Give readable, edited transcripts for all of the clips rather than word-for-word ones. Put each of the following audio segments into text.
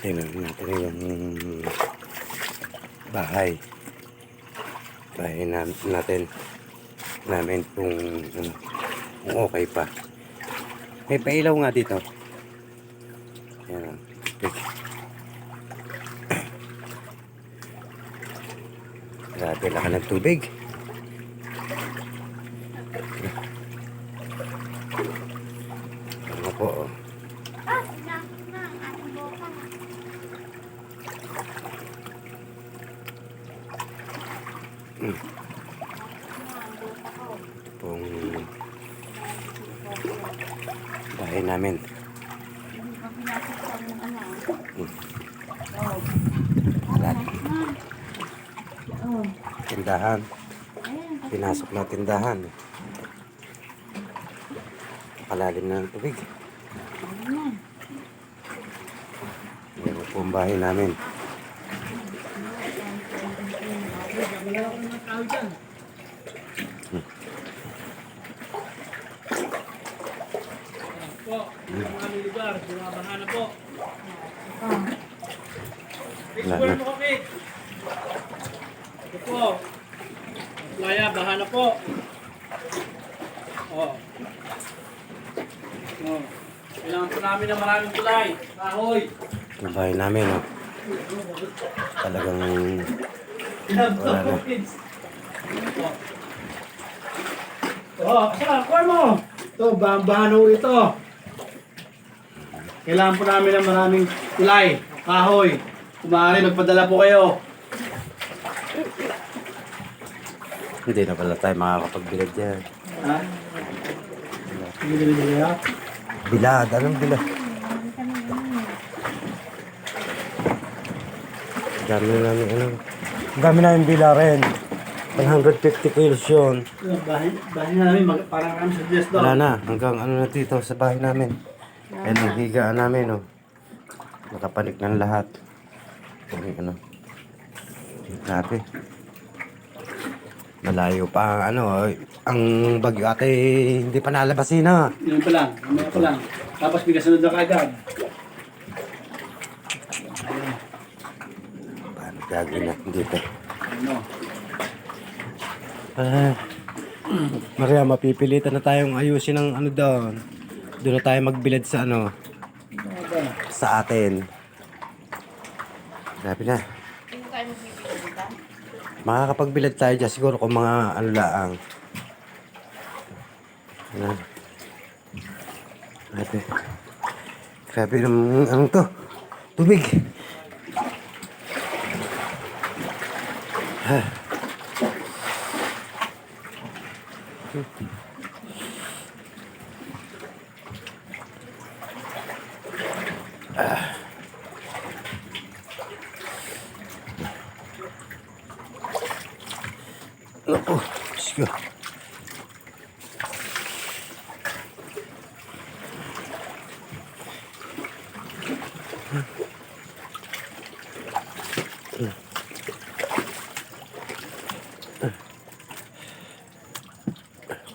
Tingnan natin yung bahay. Bahay namin kung okay pa. May pailaw nga dito. Ayan. Grabe laki ng tubig. Ano po, oh. Pong bahay namin. Tindahan. Pinasok na tindahan. Kalalim na ng tubig. Yan po ang bahay namin. Po, ang aming lugar, binabaha na po. Explore mo kami. Ito po. Playa, baha na po. Oh. Oh. Kailangan po namin ng maraming tulay. Kahoy. Ang bahay namin, oh. Talagang wala na. Oh, saan? Kuha mo. Ito, bahan ho ito. Kailangan po namin ng maraming tulay, kahoy. Kung maaari, magpadala po kayo. Hindi na pala tayo makakapagbilad dyan. Ha? Hindi binibili ha? Bilad, anong bilad? Dami na namin, ano? Dami namin bila rin. 150 kilos yun. Bahay na namin, parang kami sa Diyos daw. Wala na, hanggang ano na dito sa bahay namin. Ay, naghigaan namin, oh. Nakapanik ng lahat. Ano? Grabe. Malayo pa ang ano, ang bagyo ate hindi pa nalabasin na. Yun pa lang, mamaya pa lang. Tapos bigkasunod na kagad. Paano gagawin natin dito? Ano? Maria, mapipilitan na tayong ayusin ng ano doon. Doon na tayo magbilad sa ano, sa atin. Grabe na. Hindi tayo magbibilitan. Makakapagbilad tayo dyan siguro kung mga ano laang. Ano? Grabe. Grabe ng ano to. Tubig. Naku, sige.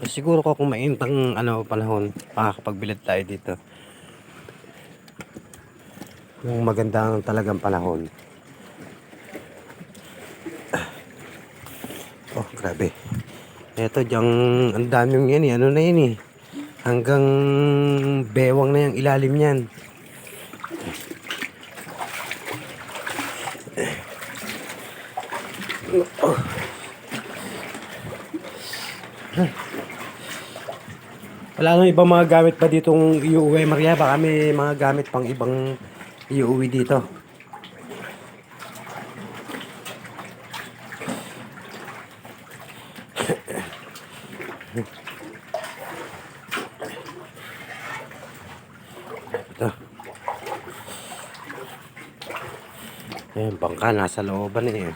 Siguro ko kung maintang ano panahon, makakapagbilad tayo dito. Yung magandang talagang panahon. Oh, grabe. Eto, diyang ang daming yan eh. Ano na yan eh. Hanggang bewang na yung ilalim niyan. Oh. Wala nang ibang mga gamit pa ditong iuwi, Maria. Baka may mga gamit pang ibang iuwi dito. Ito. Ayan, bangka. Nasa looban eh.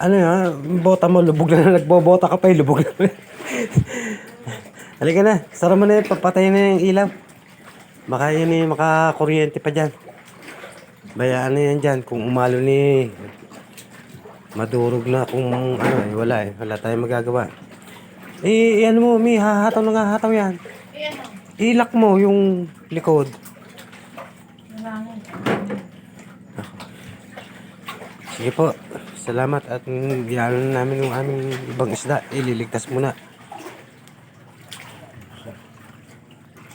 Ano yan? Bota mo, lubog na nagbobota ka pa, lubog na. Halika na, sara mo na yun, papatay na yung ilaw. Baka yun eh, makakuryente pa dyan. Bayaan na yan dyan, kung umalo ni madurog na kung ano eh, wala eh. Wala tayong magagawa. Eh, ano mo, Mi, hahataw na nga, hataw yan. Eh, ano? Ilak mo yung likod. Nalangin. Sige po, salamat at biyano na namin yung aming ibang isda. Ililigtas muna.